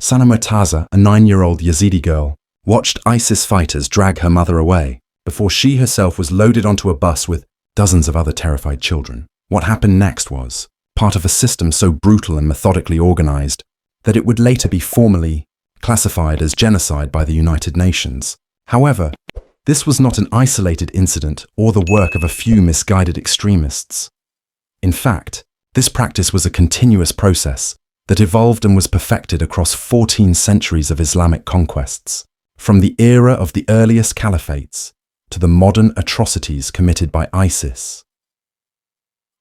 Sana Murtaza, a 9-year-old Yazidi girl, watched ISIS fighters drag her mother away before she herself was loaded onto a bus with dozens of other terrified children. What happened next was part of a system so brutal and methodically organized that it would later be formally classified as genocide by the United Nations. However, this was not an isolated incident or the work of a few misguided extremists. In fact, this practice was a continuous process that evolved and was perfected across 14 centuries of Islamic conquests, from the era of the earliest caliphates to the modern atrocities committed by ISIS.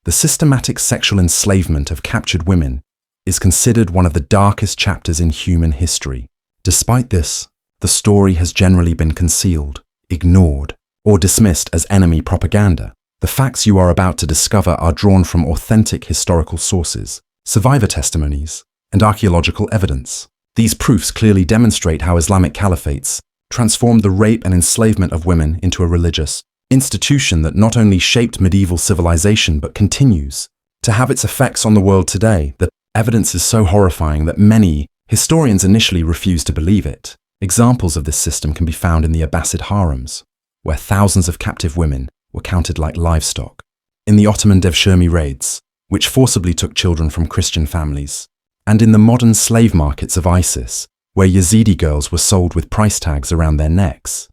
The systematic sexual enslavement of captured women is considered one of the darkest chapters in human history. Despite this, the story has generally been concealed, ignored, or dismissed as enemy propaganda. The facts you are about to discover are drawn from authentic historical sources, survivor testimonies, and archaeological evidence. These proofs clearly demonstrate how Islamic caliphates transformed the rape and enslavement of women into a religious institution that not only shaped medieval civilization but continues to have its effects on the world today. The evidence is so horrifying that many historians initially refuse to believe it. Examples of this system can be found in the Abbasid harems, where thousands of captive women were counted like livestock, in the Ottoman Devshirme raids, which forcibly took children from Christian families, and in the modern slave markets of ISIS, where Yazidi girls were sold with price tags around their necks.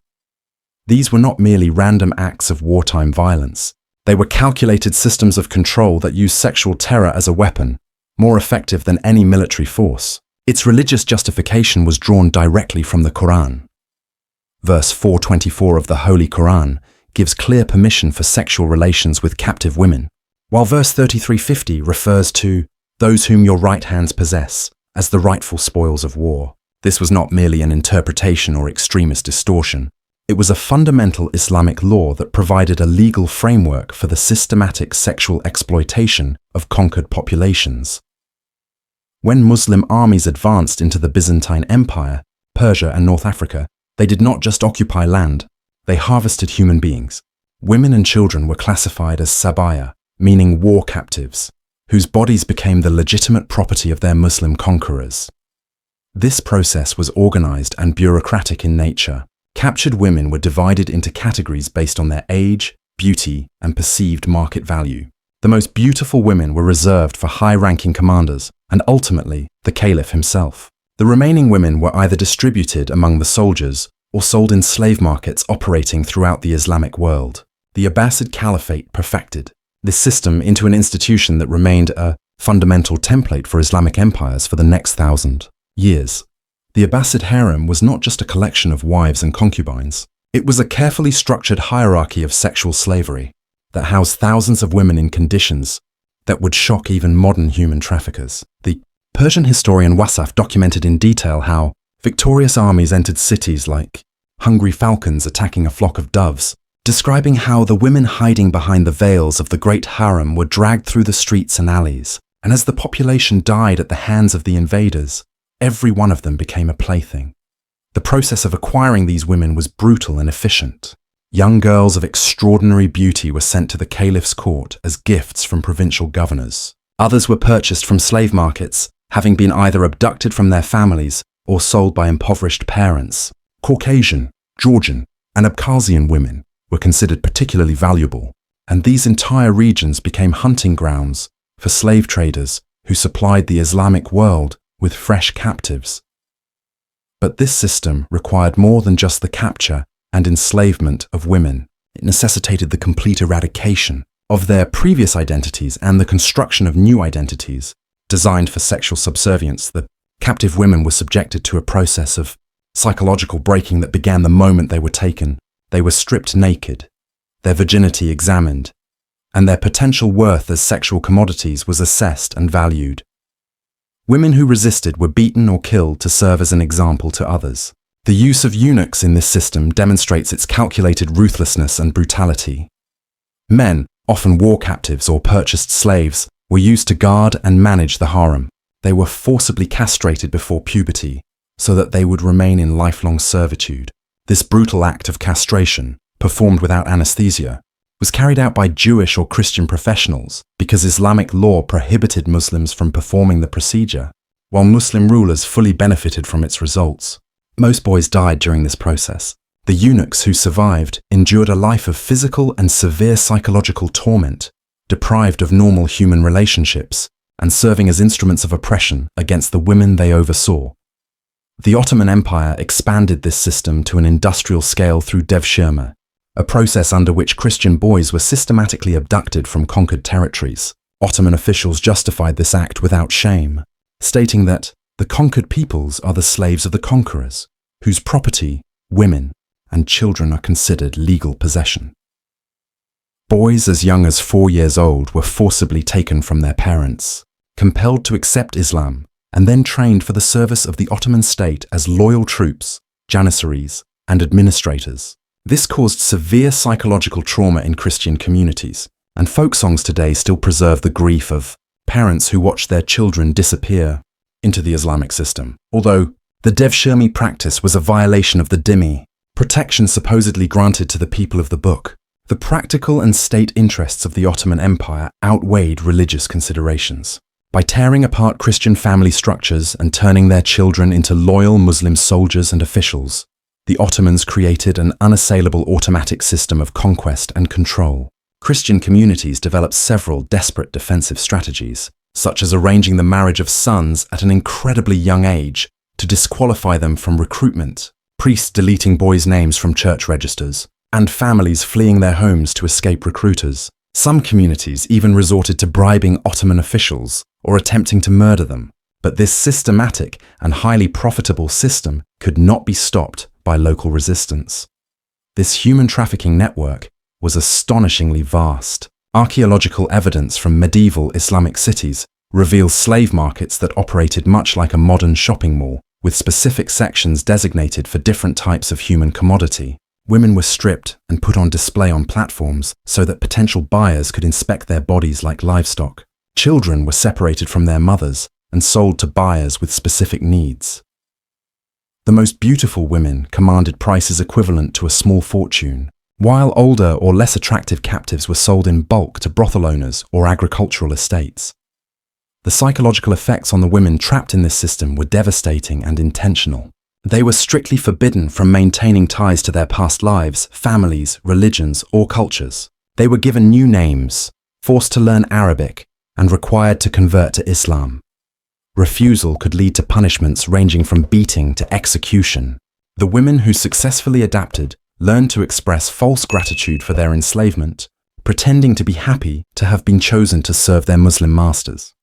These were not merely random acts of wartime violence. They were calculated systems of control that used sexual terror as a weapon, more effective than any military force. Its religious justification was drawn directly from the Quran. Verse 424 of the Holy Quran gives clear permission for sexual relations with captive women, while verse 3350 refers to those whom your right hands possess as the rightful spoils of war. This was not merely an interpretation or extremist distortion. It was a fundamental Islamic law that provided a legal framework for the systematic sexual exploitation of conquered populations. When Muslim armies advanced into the Byzantine Empire, Persia and North Africa, they did not just occupy land, they harvested human beings. Women and children were classified as sabaya, meaning war captives, whose bodies became the legitimate property of their Muslim conquerors. This process was organized and bureaucratic in nature. Captured women were divided into categories based on their age, beauty, and perceived market value. The most beautiful women were reserved for high-ranking commanders and ultimately the caliph himself. The remaining women were either distributed among the soldiers or sold in slave markets operating throughout the Islamic world. The Abbasid Caliphate perfected this system into an institution that remained a fundamental template for Islamic empires for the next 1,000 years. The Abbasid harem was not just a collection of wives and concubines. It was a carefully structured hierarchy of sexual slavery that housed thousands of women in conditions that would shock even modern human traffickers. The Persian historian Wasaf documented in detail how victorious armies entered cities like hungry falcons attacking a flock of doves, describing how the women hiding behind the veils of the great harem were dragged through the streets and alleys, and as the population died at the hands of the invaders, every one of them became a plaything. The process of acquiring these women was brutal and efficient. Young girls of extraordinary beauty were sent to the caliph's court as gifts from provincial governors. Others were purchased from slave markets, having been either abducted from their families or sold by impoverished parents. Caucasian, Georgian, and Abkhazian women were considered particularly valuable, and these entire regions became hunting grounds for slave traders who supplied the Islamic world with fresh captives. But this system required more than just the capture and enslavement of women. It necessitated the complete eradication of their previous identities and the construction of new identities designed for sexual subservience. The captive women were subjected to a process of psychological breaking that began the moment they were taken. They were stripped naked, their virginity examined, and their potential worth as sexual commodities was assessed and valued. Women who resisted were beaten or killed to serve as an example to others. The use of eunuchs in this system demonstrates its calculated ruthlessness and brutality. Men, often war captives or purchased slaves, were used to guard and manage the harem. They were forcibly castrated before puberty so that they would remain in lifelong servitude. This brutal act of castration, performed without anesthesia, was carried out by Jewish or Christian professionals because Islamic law prohibited Muslims from performing the procedure. while Muslim rulers fully benefited from its results. Most boys died during this process. The eunuchs who survived endured a life of physical and severe psychological torment, deprived of normal human relationships, and serving as instruments of oppression against the women they oversaw. The Ottoman Empire expanded this system to an industrial scale through devshirme, a process under which Christian boys were systematically abducted from conquered territories. Ottoman officials justified this act without shame, stating that the conquered peoples are the slaves of the conquerors, whose property, women, and children are considered legal possession. Boys as young as 4 years old were forcibly taken from their parents, compelled to accept Islam, and then trained for the service of the Ottoman state as loyal troops, janissaries, and administrators. This caused severe psychological trauma in Christian communities, and folk songs today still preserve the grief of parents who watched their children disappear into the Islamic system. Although the devshirme practice was a violation of the dhimmi, protection supposedly granted to the people of the book, the practical and state interests of the Ottoman Empire outweighed religious considerations. By tearing apart Christian family structures and turning their children into loyal Muslim soldiers and officials, the Ottomans created an unassailable automatic system of conquest and control. Christian communities developed several desperate defensive strategies, such as arranging the marriage of sons at an incredibly young age to disqualify them from recruitment, priests deleting boys' names from church registers, and families fleeing their homes to escape recruiters. Some communities even resorted to bribing Ottoman officials or attempting to murder them, but this systematic and highly profitable system could not be stopped by local resistance. This human trafficking network was astonishingly vast. Archaeological evidence from medieval Islamic cities reveals slave markets that operated much like a modern shopping mall, with specific sections designated for different types of human commodity. Women were stripped and put on display on platforms so that potential buyers could inspect their bodies like livestock. Children were separated from their mothers and sold to buyers with specific needs. The most beautiful women commanded prices equivalent to a small fortune, while older or less attractive captives were sold in bulk to brothel owners or agricultural estates. The psychological effects on the women trapped in this system were devastating and intentional. They were strictly forbidden from maintaining ties to their past lives, families, religions, or cultures. They were given new names, forced to learn Arabic, and required to convert to Islam. Refusal could lead to punishments ranging from beating to execution. The women who successfully adapted learned to express false gratitude for their enslavement, pretending to be happy to have been chosen to serve their Muslim masters.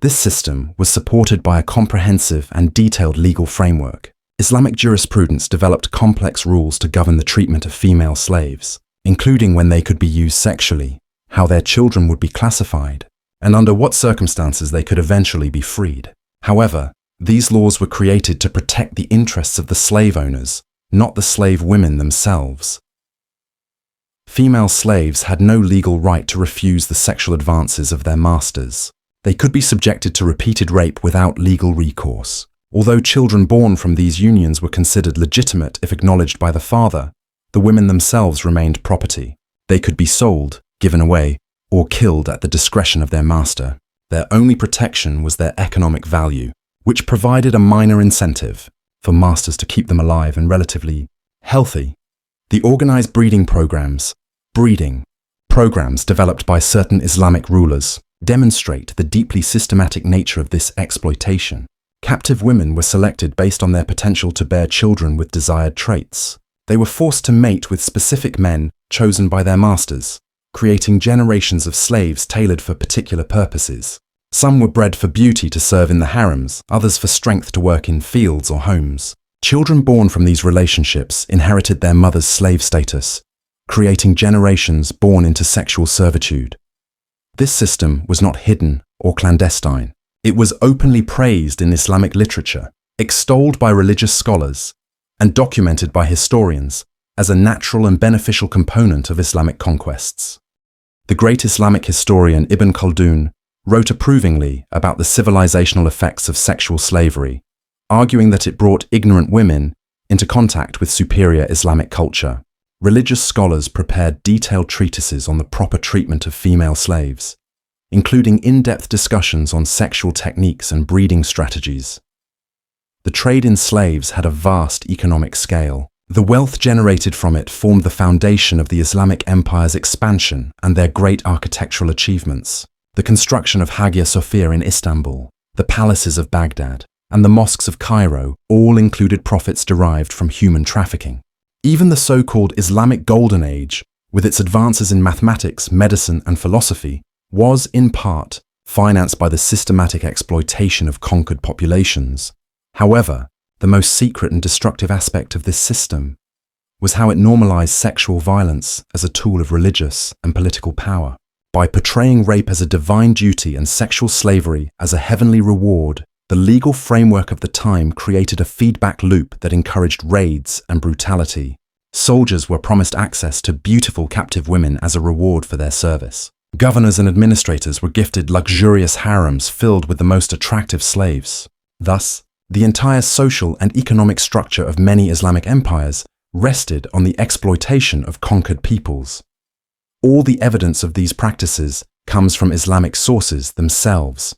This system was supported by a comprehensive and detailed legal framework. Islamic jurisprudence developed complex rules to govern the treatment of female slaves, including when they could be used sexually, how their children would be classified, and under what circumstances they could eventually be freed. However, these laws were created to protect the interests of the slave owners, not the slave women themselves. Female slaves had no legal right to refuse the sexual advances of their masters. They could be subjected to repeated rape without legal recourse. Although children born from these unions were considered legitimate if acknowledged by the father, the women themselves remained property. They could be sold, given away, or killed at the discretion of their master. Their only protection was their economic value, which provided a minor incentive for masters to keep them alive and relatively healthy. The organized breeding programs developed by certain Islamic rulers demonstrate the deeply systematic nature of this exploitation. Captive women were selected based on their potential to bear children with desired traits. They were forced to mate with specific men chosen by their masters, creating generations of slaves tailored for particular purposes. Some were bred for beauty to serve in the harems, others for strength to work in fields or homes. Children born from these relationships inherited their mother's slave status, creating generations born into sexual servitude. This system was not hidden or clandestine. It was openly praised in Islamic literature, extolled by religious scholars, and documented by historians as a natural and beneficial component of Islamic conquests. The great Islamic historian Ibn Khaldun wrote approvingly about the civilizational effects of sexual slavery, arguing that it brought ignorant women into contact with superior Islamic culture. Religious scholars prepared detailed treatises on the proper treatment of female slaves, including in-depth discussions on sexual techniques and breeding strategies. The trade in slaves had a vast economic scale. The wealth generated from it formed the foundation of the Islamic Empire's expansion and their great architectural achievements. The construction of Hagia Sophia in Istanbul, the palaces of Baghdad, and the mosques of Cairo all included profits derived from human trafficking. Even the so-called Islamic Golden Age, with its advances in mathematics, medicine, and philosophy, was, in part, financed by the systematic exploitation of conquered populations. However, the most secret and destructive aspect of this system was how it normalized sexual violence as a tool of religious and political power. By portraying rape as a divine duty and sexual slavery as a heavenly reward, the legal framework of the time created a feedback loop that encouraged raids and brutality. Soldiers were promised access to beautiful captive women as a reward for their service. Governors and administrators were gifted luxurious harems filled with the most attractive slaves. Thus, the entire social and economic structure of many Islamic empires rested on the exploitation of conquered peoples. All the evidence of these practices comes from Islamic sources themselves.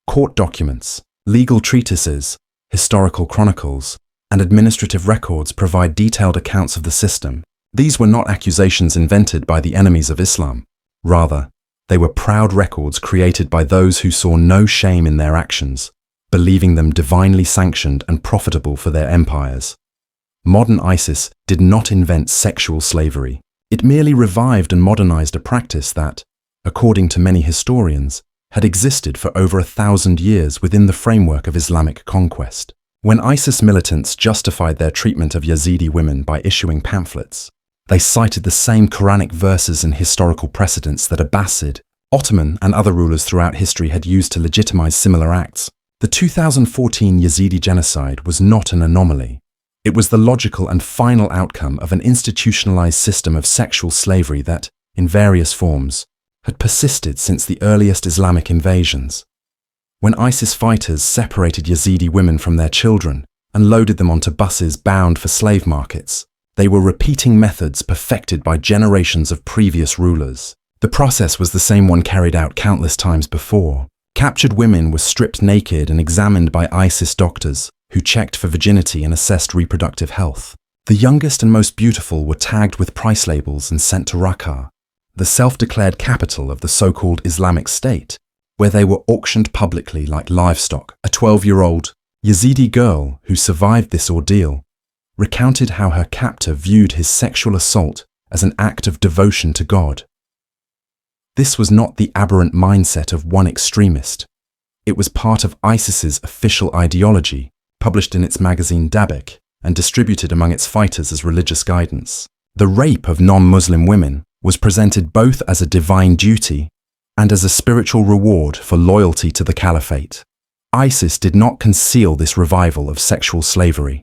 Court documents, legal treatises, historical chronicles, and administrative records provide detailed accounts of the system. These were not accusations invented by the enemies of Islam. Rather, they were proud records created by those who saw no shame in their actions, believing them divinely sanctioned and profitable for their empires. Modern ISIS did not invent sexual slavery. It merely revived and modernized a practice that, according to many historians, had existed for over 1,000 years within the framework of Islamic conquest. When ISIS militants justified their treatment of Yazidi women by issuing pamphlets, they cited the same Quranic verses and historical precedents that Abbasid, Ottoman, and other rulers throughout history had used to legitimize similar acts. The 2014 Yazidi genocide was not an anomaly. It was the logical and final outcome of an institutionalized system of sexual slavery that, in various forms, had persisted since the earliest Islamic invasions. When ISIS fighters separated Yazidi women from their children and loaded them onto buses bound for slave markets, they were repeating methods perfected by generations of previous rulers. The process was the same one carried out countless times before. Captured women were stripped naked and examined by ISIS doctors, who checked for virginity and assessed reproductive health. The youngest and most beautiful were tagged with price labels and sent to Raqqa, the self-declared capital of the so-called Islamic State, where they were auctioned publicly like livestock. A 12-year-old Yazidi girl who survived this ordeal recounted how her captor viewed his sexual assault as an act of devotion to God. This was not the aberrant mindset of one extremist. It was part of ISIS's official ideology, published in its magazine Dabek and distributed among its fighters as religious guidance. The rape of non-Muslim women was presented both as a divine duty and as a spiritual reward for loyalty to the caliphate. ISIS did not conceal this revival of sexual slavery.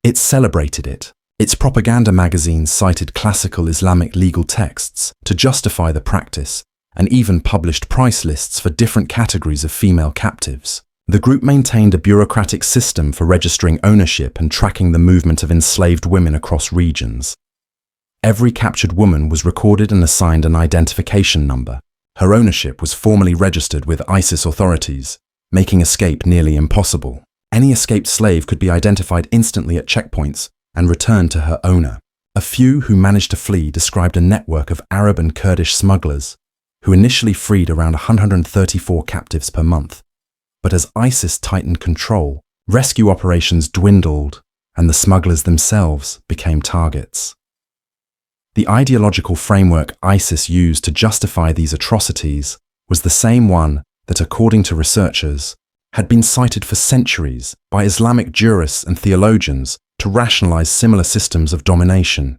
It celebrated it. Its propaganda magazines cited classical Islamic legal texts to justify the practice and even published price lists for different categories of female captives. The group maintained a bureaucratic system for registering ownership and tracking the movement of enslaved women across regions. Every captured woman was recorded and assigned an identification number. Her ownership was formally registered with ISIS authorities, making escape nearly impossible. Any escaped slave could be identified instantly at checkpoints and returned to her owner. A few who managed to flee described a network of Arab and Kurdish smugglers, who initially freed around 134 captives per month. But as ISIS tightened control, rescue operations dwindled and the smugglers themselves became targets. The ideological framework ISIS used to justify these atrocities was the same one that, according to researchers, had been cited for centuries by Islamic jurists and theologians to rationalize similar systems of domination.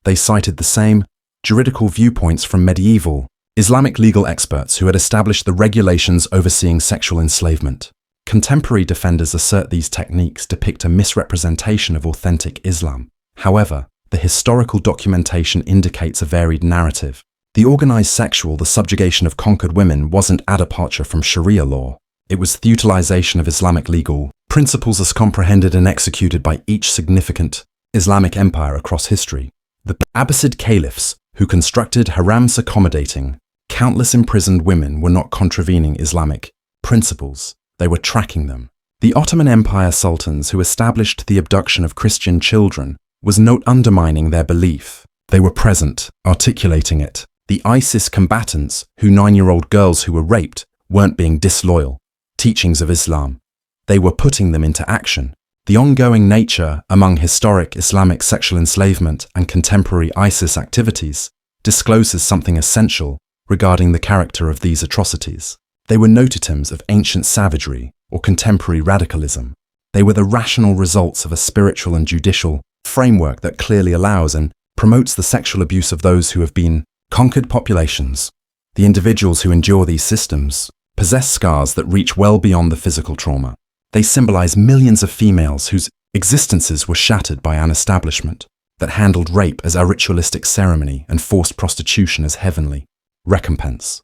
They cited the same juridical viewpoints from medieval Islamic legal experts who had established the regulations overseeing sexual enslavement. Contemporary defenders assert these techniques depict a misrepresentation of authentic Islam. However, the historical documentation indicates a varied narrative. The organized the subjugation of conquered women wasn't a departure from Sharia law. It was the utilization of Islamic legal principles as comprehended and executed by each significant Islamic empire across history. The Abbasid caliphs, who constructed harems accommodating Countless imprisoned women were not contravening Islamic principles, they were tracking them. The Ottoman Empire sultans who established the abduction of Christian children was not undermining their belief. They were present, articulating it. The ISIS combatants, 9-year-old girls who were raped, weren't being disloyal. Teachings of Islam. They were putting them into action. The ongoing nature among historic Islamic sexual enslavement and contemporary ISIS activities discloses something essential regarding the character of these atrocities. They were notatums of ancient savagery or contemporary radicalism. They were the rational results of a spiritual and judicial framework that clearly allows and promotes the sexual abuse of those who have been conquered populations. The individuals who endure these systems possess scars that reach well beyond the physical trauma. They symbolize millions of females whose existences were shattered by an establishment that handled rape as a ritualistic ceremony and forced prostitution as heavenly recompense.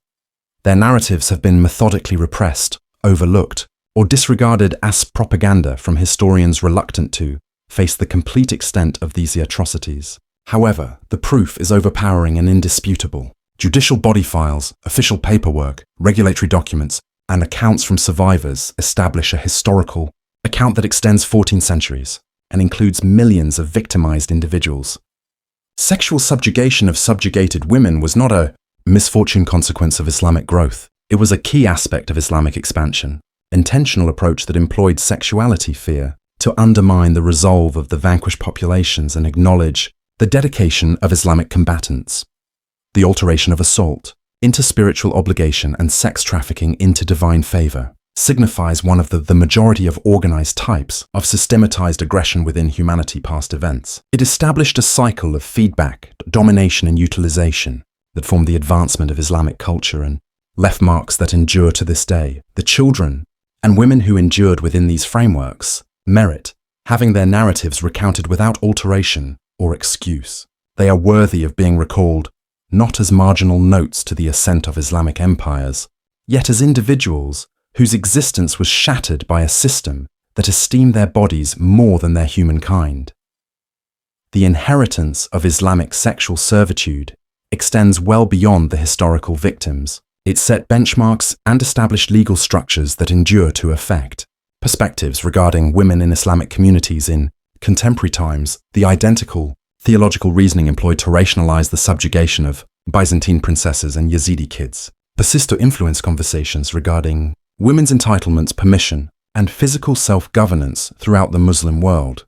Their narratives have been methodically repressed, overlooked, or disregarded as propaganda from historians reluctant to face the complete extent of these atrocities. However, the proof is overpowering and indisputable. Judicial body files, official paperwork, regulatory documents, and accounts from survivors establish a historical account that extends 14 centuries and includes millions of victimized individuals. Sexual subjugation of subjugated women was not a misfortune consequence of Islamic growth. It was a key aspect of Islamic expansion, intentional approach that employed sexuality fear to undermine the resolve of the vanquished populations and acknowledge the dedication of Islamic combatants. The alteration of assault into spiritual obligation and sex trafficking into divine favor signifies one of the majority of organized types of systematized aggression within humanity past events. It established a cycle of feedback, domination and utilization that formed the advancement of Islamic culture and left marks that endure to this day. The children and women who endured within these frameworks merit having their narratives recounted without alteration or excuse. They are worthy of being recalled not as marginal notes to the ascent of Islamic empires, yet as individuals whose existence was shattered by a system that esteemed their bodies more than their humankind. The inheritance of Islamic sexual servitude extends well beyond the historical victims. It set benchmarks and established legal structures that endure to effect. Perspectives regarding women in Islamic communities in contemporary times, the identical theological reasoning employed to rationalize the subjugation of Byzantine princesses and Yazidi kids persist to influence conversations regarding women's entitlements, permission, and physical self-governance throughout the Muslim world.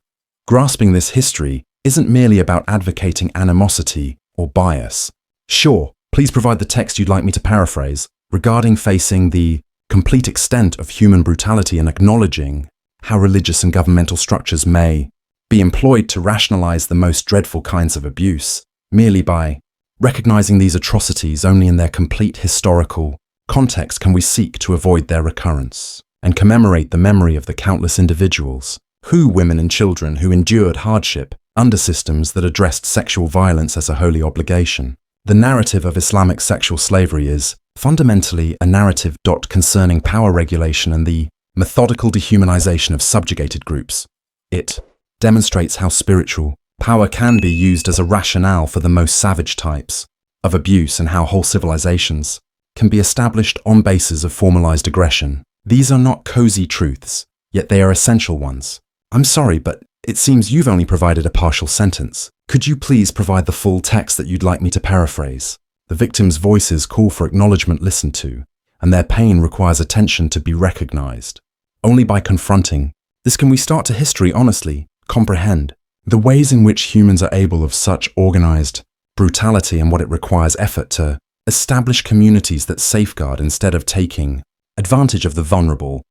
Grasping this history isn't merely about advocating animosity or bias. Sure, please provide the text you'd like me to paraphrase regarding facing the complete extent of human brutality and acknowledging how religious and governmental structures may be employed to rationalize the most dreadful kinds of abuse, merely by recognizing these atrocities only in their complete historical context can we seek to avoid their recurrence and commemorate the memory of the countless individuals, women and children who endured hardship under systems that addressed sexual violence as a holy obligation. The narrative of Islamic sexual slavery is fundamentally a narrative concerning power regulation and the methodical dehumanization of subjugated groups. It demonstrates how spiritual power can be used as a rationale for the most savage types of abuse and how whole civilizations can be established on bases of formalized aggression. These are not cozy truths, yet they are essential ones. I'm sorry, but it seems you've only provided a partial sentence. Could you please provide the full text that you'd like me to paraphrase? The victims' voices call for acknowledgement listened to, and their pain requires attention to be recognized. Only by confronting this can we start to history honestly, comprehend the ways in which humans are able of such organized brutality and what it requires effort to establish communities that safeguard instead of taking advantage of the vulnerable